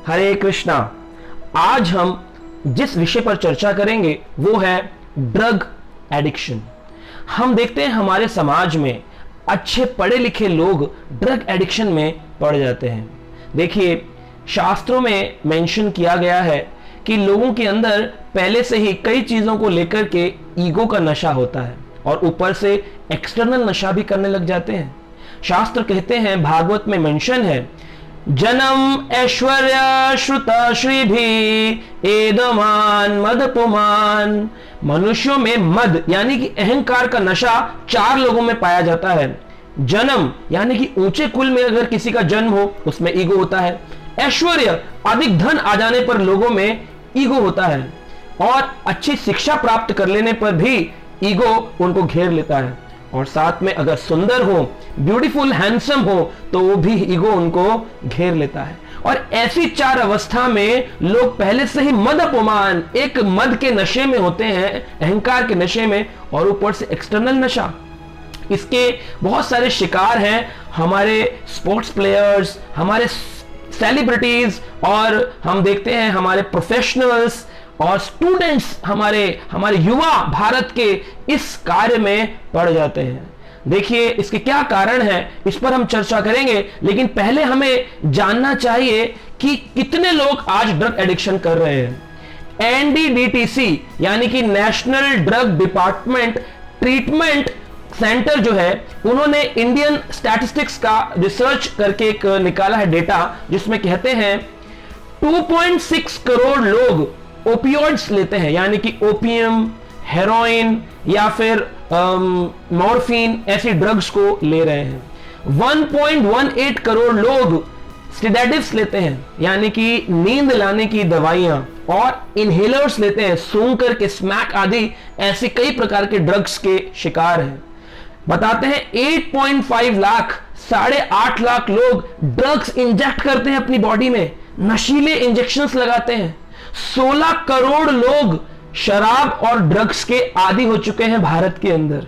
हरे कृष्णा। आज हम जिस विषय पर चर्चा करेंगे वो है ड्रग एडिक्शन। हम देखते हैं हमारे समाज में अच्छे पढ़े लिखे लोग ड्रग एडिक्शन में पड़ जाते हैं। देखिए, शास्त्रों में मेंशन किया गया है कि लोगों के अंदर पहले से ही कई चीजों को लेकर के ईगो का नशा होता है और ऊपर से एक्सटर्नल नशा भी करने लग जाते हैं। शास्त्र कहते हैं, भागवत में मेंशन है, जन्म ऐश्वर्य श्रुता श्रीभी एदमान मद पुमान। मनुष्यों में मद यानी कि अहंकार का नशा 4 लोगों में पाया जाता है। जन्म यानी कि ऊंचे कुल में अगर किसी का जन्म हो उसमें ईगो होता है। ऐश्वर्य, अधिक धन आ जाने पर लोगों में ईगो होता है। और अच्छी शिक्षा प्राप्त कर लेने पर भी ईगो उनको घेर लेता है। और साथ में अगर सुंदर हो, ब्यूटीफुल, हैंडसम हो तो वो भी ईगो उनको घेर लेता है। और ऐसी 4 अवस्था में लोग पहले से ही मद अपमान, एक मद के नशे में होते हैं, अहंकार के नशे में, और ऊपर से एक्सटर्नल नशा। इसके बहुत सारे शिकार हैं हमारे स्पोर्ट्स प्लेयर्स, हमारे सेलिब्रिटीज, और हम देखते हैं हमारे प्रोफेशनल्स और स्टूडेंट्स, हमारे युवा भारत के इस कार्य में पड़ जाते हैं। देखिए, इसके क्या कारण है, इस पर हम चर्चा करेंगे, लेकिन पहले हमें जानना चाहिए कि कितने लोग आज ड्रग एडिक्शन कर रहे हैं। एनडीडीटीसी यानी कि national drug department treatment centre जो है, उन्होंने इंडियन स्टैटिस्टिक्स का रिसर्च करके एक निकाला है डेटा, जिसमें कहते हैं 2.6 करोड़ लोग ओपियोइड्स लेते हैं, यानी कि ओपियम, हेरोइन या फिर मॉर्फिन, ऐसी ड्रग्स को ले रहे हैं। 1.18 करोड़ लोग सेडेटिव्स लेते हैं, यानी कि नींद लाने की दवाइयां, और इनहेलर्स लेते हैं, सूंघ करके स्मैक आदि ऐसे कई प्रकार के ड्रग्स के शिकार हैं। बताते हैं 8.5 लाख, 8.5 लाख लोग ड्रग्स इंजेक्ट करते हैं अपनी बॉडी में, नशीले इंजेक्शंस लगाते हैं। 16 करोड़ लोग शराब और ड्रग्स के आदी हो चुके हैं भारत के अंदर।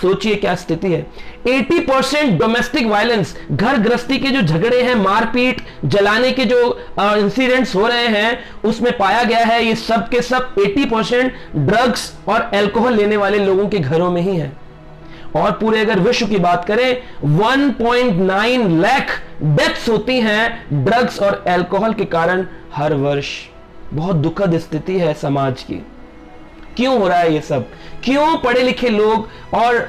सोचिए क्या स्थिति है। 80% डोमेस्टिक वायलेंस, घर गृहस्थी के जो झगड़े हैं, मारपीट, जलाने के जो इंसिडेंट्स हो रहे हैं, उसमें पाया गया है ये सब के सब 80% ड्रग्स और अल्कोहल लेने वाले लोगों के घरों में ही है। और पूरे अगर विश्व की बात करें, 1.9 लाख डेथ्स होती हैं ड्रग्स और अल्कोहल के कारण हर वर्ष। बहुत दुखद स्थिति है समाज की। क्यों हो रहा है ये सब? क्यों पढ़े लिखे लोग और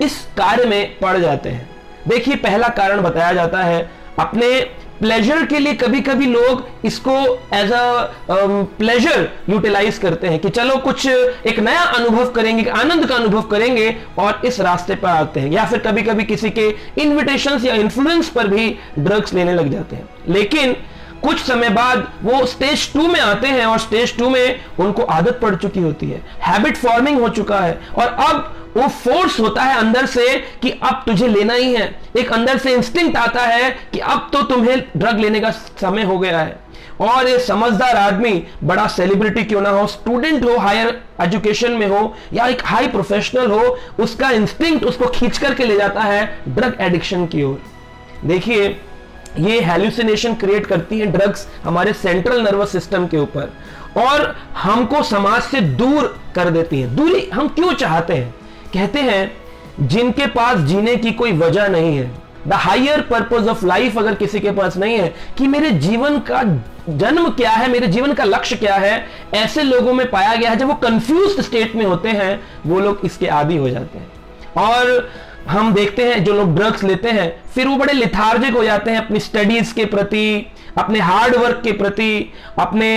इस कार्य में पड़ जाते हैं? देखिए, पहला कारण बताया जाता है, अपने प्लेजर के लिए कभी कभी लोग इसको एज अ प्लेजर यूटिलाइज करते हैं कि चलो कुछ एक नया अनुभव करेंगे, आनंद का अनुभव करेंगे, और इस रास्ते पर आते हैं। या फिर कभी कभी किसी के इन्विटेशंस या इन्फ्लुएंस पर भी ड्रग्स लेने लग जाते हैं। लेकिन कुछ समय बाद वो स्टेज 2 में आते हैं और स्टेज 2 में उनको आदत पड़ चुकी होती है, हैबिट फॉर्मिंग हो चुका है, और अब वो फोर्स होता है अंदर से कि अब तुझे लेना ही है। एक अंदर से इंस्टिंक्ट आता है कि अब तो तुम्हें ड्रग लेने का समय हो गया है। और ये समझदार आदमी, बड़ा सेलिब्रिटी क्यों ना हो, स्टूडेंट हो, हायर एजुकेशन में हो, या एक हाई प्रोफेशनल हो, उसका इंस्टिंक्ट उसको खींच करके ले जाता है ड्रग एडिक्शन की ओर। देखिए, ये हैल्यूसिनेशन क्रिएट करती है ड्रग्स हमारे सेंट्रल नर्वस सिस्टम के ऊपर, और हमको समाज से दूर कर देती है। दूरी हम क्यों चाहते हैं? कहते हैं, जिनके पास जीने की कोई वजह नहीं है, the higher purpose of life अगर किसी के पास नहीं है कि मेरे जीवन का जन्म क्या है, मेरे जीवन का लक्ष्य क्या है, ऐसे लोगों में पाया गया है जब वो कंफ्यूज्ड स्टेट में होते हैं, वो लोग इसके आदी हो जाते हैं। और हम देखते हैं जो लोग ड्रग्स लेते हैं फिर वो बड़े लिथार्जिक हो जाते हैं अपनी स्टडीज के प्रति, अपने हार्ड वर्क के प्रति, अपने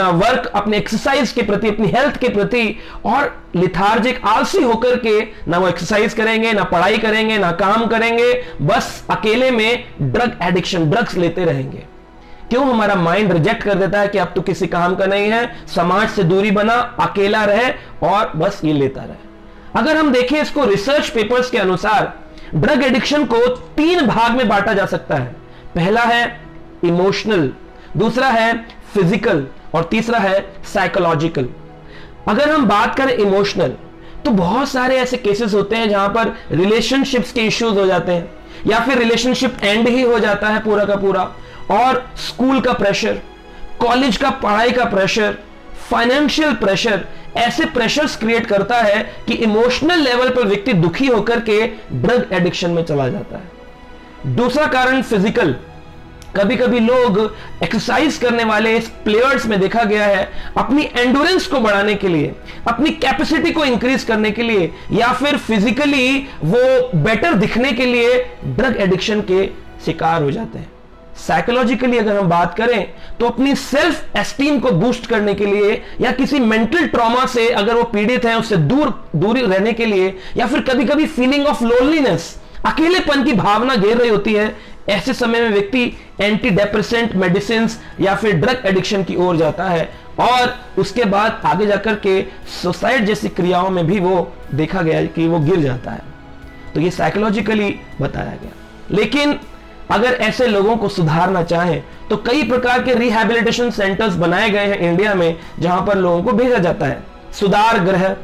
वर्क, अपने एक्सरसाइज के प्रति, अपनी हेल्थ के प्रति, और लिथार्जिक, आलसी होकर के ना वो एक्सरसाइज करेंगे, ना पढ़ाई करेंगे, ना काम करेंगे, बस अकेले में ड्रग एडिक्शन, ड्रग्स लेते रहेंगे। क्यों? हमारा माइंड रिजेक्ट कर देता है कि अब तो किसी काम का नहीं है, समाज से दूरी बना, अकेला रहे और बस ये लेता रहे। अगर हम देखें इसको रिसर्च पेपर्स के अनुसार, ड्रग एडिक्शन को 3 भाग में बांटा जा सकता है। पहला है इमोशनल, दूसरा है फिजिकल, और तीसरा है साइकोलॉजिकल। अगर हम बात करें इमोशनल, तो बहुत सारे ऐसे केसेस होते हैं जहां पर रिलेशनशिप्स के इश्यूज हो जाते हैं, या फिर रिलेशनशिप एंड ही हो जाता है पूरा का पूरा, और स्कूल का प्रेशर, कॉलेज का पढ़ाई का प्रेशर, फाइनेंशियल प्रेशर, ऐसे प्रेशर्स क्रिएट करता है कि इमोशनल लेवल पर व्यक्ति दुखी होकर के ड्रग एडिक्शन में चला जाता है। दूसरा कारण फिजिकल, कभी कभी लोग एक्सरसाइज करने वाले प्लेयर्स में देखा गया है अपनी एंडोरेंस को बढ़ाने के लिए, अपनी कैपेसिटी को इंक्रीज करने के लिए, या फिर फिजिकली वो बेटर दिखने के लिए ड्रग एडिक्शन के शिकार हो जाते हैं। साइकोलॉजिकली अगर हम बात करें तो अपनी सेल्फ एस्टीम को बूस्ट करने के लिए, या किसी मेंटल ट्रॉमा से अगर वो पीड़ित हैं उससे दूरी रहने के लिए, या फिर कभी कभी फीलिंग ऑफ लोनलीनेस, अकेलेपन की भावना घेर रही होती है, ऐसे समय में व्यक्ति एंटी डिप्रेसेंट मेडिसिन या फिर ड्रग एडिक्शन की ओर जाता है, और उसके बाद आगे जाकर के सुसाइड जैसी क्रियाओं में भी वो देखा गया कि वो गिर जाता है। तो ये साइकोलॉजिकली बताया गया। लेकिन अगर ऐसे लोगों को सुधारना चाहें तो कई प्रकार के रिहैबिलिटेशन सेंटर्स बनाए गए हैं इंडिया में, जहां पर लोगों को भेजा जाता है, सुधार गृह।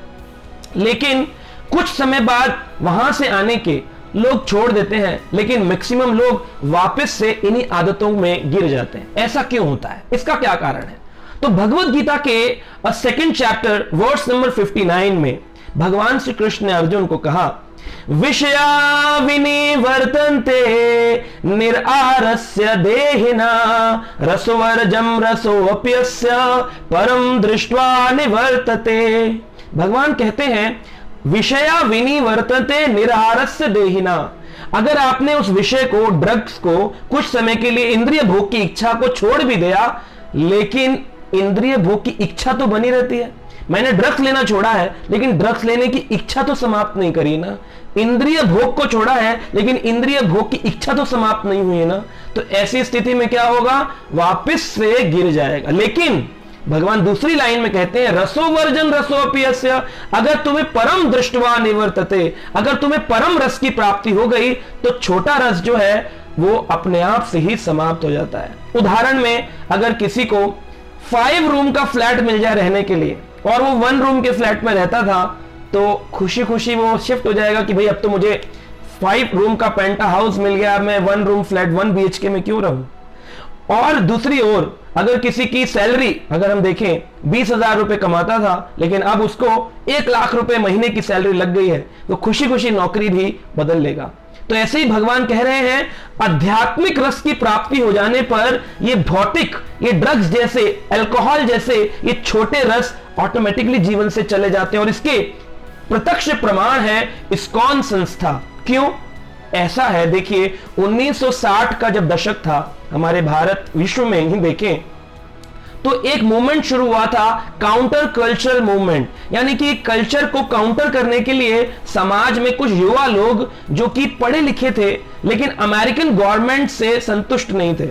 लेकिन कुछ समय बाद वहां से आने के लोग छोड़ देते हैं, लेकिन मैक्सिमम लोग वापस से इन्हीं आदतों में गिर जाते हैं। ऐसा क्यों होता है, इसका क्या कारण है? तो भगवत गीता के सेकंड चैप्टर वर्स नंबर 59 में भगवान श्री कृष्ण ने अर्जुन को कहा, विषया विनिवर्तन्ते निरारस्य देहिना रसवर्जम रसोऽप्यस्य परम दृष्ट्वा निवर्तते। भगवान कहते हैं विषया विनिवर्तन्ते निरारस्य देहिना, अगर आपने उस विषय को, ड्रग्स को कुछ समय के लिए इंद्रिय भोग की इच्छा को छोड़ भी दिया, लेकिन इंद्रिय भोग की इच्छा तो बनी रहती है। मैंने ड्रग्स लेना छोड़ा है लेकिन ड्रग्स लेने की इच्छा तो समाप्त नहीं करी ना। इंद्रिय भोग को छोड़ा है लेकिन इंद्रिय भोग की इच्छा तो समाप्त नहीं हुई है ना। तो ऐसी स्थिति में क्या होगा, वापस से गिर जाएगा। लेकिन भगवान दूसरी लाइन में कहते हैं रसोवर्जन रसोऽप्यस्य, अगर तुम्हें परम दृष्ट्वा निवर्तते, अगर तुम्हें परम रस की प्राप्ति हो गई तो छोटा रस जो है वो अपने आप से ही समाप्त हो जाता है। उदाहरण में अगर किसी को 5 रूम का फ्लैट मिल जाए रहने के लिए और वो 1 रूम के फ्लैट में रहता था, तो खुशी खुशी वो शिफ्ट हो जाएगा कि भाई अब तो मुझे 5 रूम का पेंटा हाउस मिल गया, मैं 1 रूम फ्लैट 1 BHK में क्यों रहूं। और दूसरी ओर अगर किसी की सैलरी अगर हम देखें 20,000 रुपए कमाता था लेकिन अब उसको 1 लाख रुपए महीने की सैलरी लग गई है, तो खुशी खुशी नौकरी भी बदल लेगा। तो ऐसे ही भगवान कह रहे हैं आध्यात्मिक रस की प्राप्ति हो जाने पर ये भौतिक, ये ड्रग्स जैसे, अल्कोहल जैसे ये छोटे रस ऑटोमेटिकली जीवन से चले जाते हैं। और इसके प्रत्यक्ष प्रमाण है इस्कॉन संस्था। क्यों ऐसा है, देखिए 1960 का जब दशक था हमारे भारत विश्व में ही देखें तो एक मूवमेंट शुरू हुआ था, काउंटर कल्चरल मूवमेंट, यानी कि कल्चर को काउंटर करने के लिए समाज में कुछ युवा लोग जो कि पढ़े लिखे थे लेकिन अमेरिकन गवर्नमेंट से संतुष्ट नहीं थे,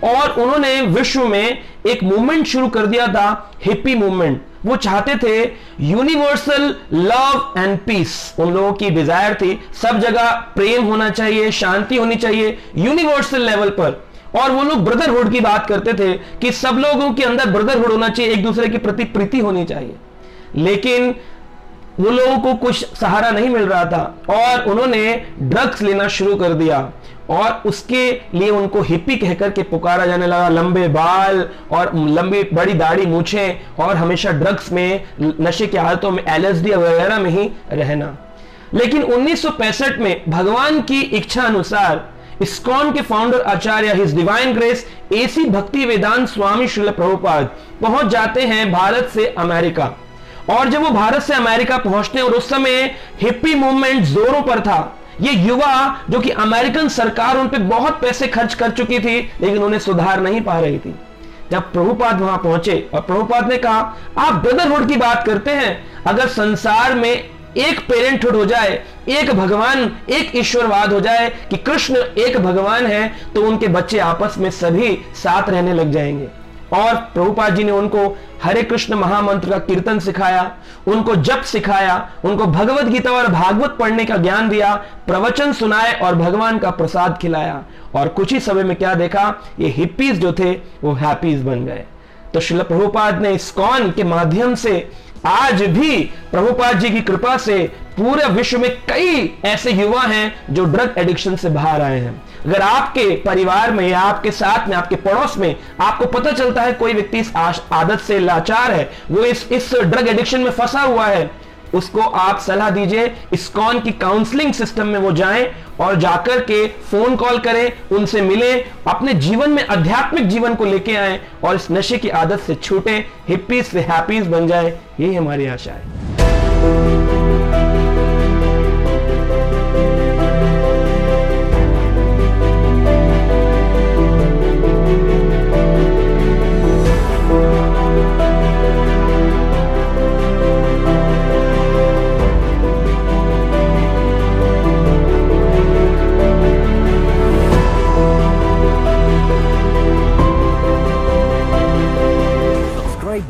और उन्होंने विश्व में एक मूवमेंट शुरू कर दिया था, हिप्पी मूवमेंट। वो चाहते थे यूनिवर्सल लव एंड पीस, उन लोगों की डिजायर थी सब जगह प्रेम होना चाहिए, शांति होनी चाहिए यूनिवर्सल लेवल पर। और वो लोग ब्रदरहुड की बात करते थे कि सब लोगों के अंदर ब्रदरहुड होना चाहिए, एक दूसरे के प्रति प्रीति होनी चाहिए। लेकिन वो लोगों को कुछ सहारा नहीं मिल रहा था और उन्होंने ड्रग्स लेना शुरू कर दिया, और उसके लिए उनको हिप्पी कहकर के पुकारा जाने लगा। लंबे बाल और लंबी बड़ी दाढ़ी मूछें और हमेशा ड्रग्स में, नशे की हालतों में, LSD वगैरह में ही रहना। लेकिन 1965 में भगवान की इच्छा अनुसार इस्कॉन के फाउंडर आचार्य हिज डिवाइन ग्रेस AC भक्ति वेदांत स्वामी श्रील प्रभुपाद पहुंच जाते हैं भारत से अमेरिका। और जब वो भारत से अमेरिका पहुंचते हैं और उस समय हिप्पी मूवमेंट जोरों पर था, ये युवा जो कि अमेरिकन सरकार उन पे बहुत पैसे खर्च कर चुकी थी लेकिन उन्हें सुधार नहीं पा रही थी। जब प्रभुपाद वहां पहुंचे और प्रभुपाद ने कहा आप ब्रदरहुड की बात करते हैं, अगर संसार में एक पेरेंटहुड हो जाए, एक भगवान, एक ईश्वरवाद हो जाए कि कृष्ण एक भगवान है, तो उनके बच्चे आपस में सभी साथ रहने लग जाएंगे। और प्रभुपाद जी ने उनको हरे कृष्ण महामंत्र का कीर्तन सिखाया, उनको जप सिखाया, उनको भगवत गीता और भागवत पढ़ने का ज्ञान दिया, प्रवचन सुनाए और भगवान का प्रसाद खिलाया। और कुछ ही समय में क्या देखा, ये हिप्पीज जो थे वो हैप्पीज बन गए। तो श्रील प्रभुपाद ने इस्कॉन के माध्यम से आज भी प्रभुपाद जी की कृपा से पूरे विश्व में कई ऐसे युवा हैं जो ड्रग एडिक्शन से बाहर आए हैं। अगर आपके परिवार में या आपके साथ में, आपके पड़ोस में आपको पता चलता है कोई व्यक्ति इस आदत से लाचार है, वो इस ड्रग एडिक्शन में फंसा हुआ है, उसको आप सलाह दीजिए, इस्कॉन की काउंसलिंग सिस्टम में वो जाएं और जाकर के फोन कॉल करें, उनसे मिलें, अपने जीवन में आध्यात्मिक जीवन को लेके आएं और इस नशे की आदत से छूटें, हिप्पीज से हैप्पीज बन जाए। यही हमारी आशा है।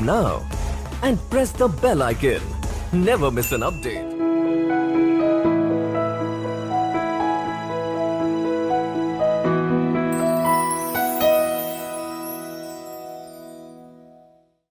Now and press the bell icon. Never miss an update.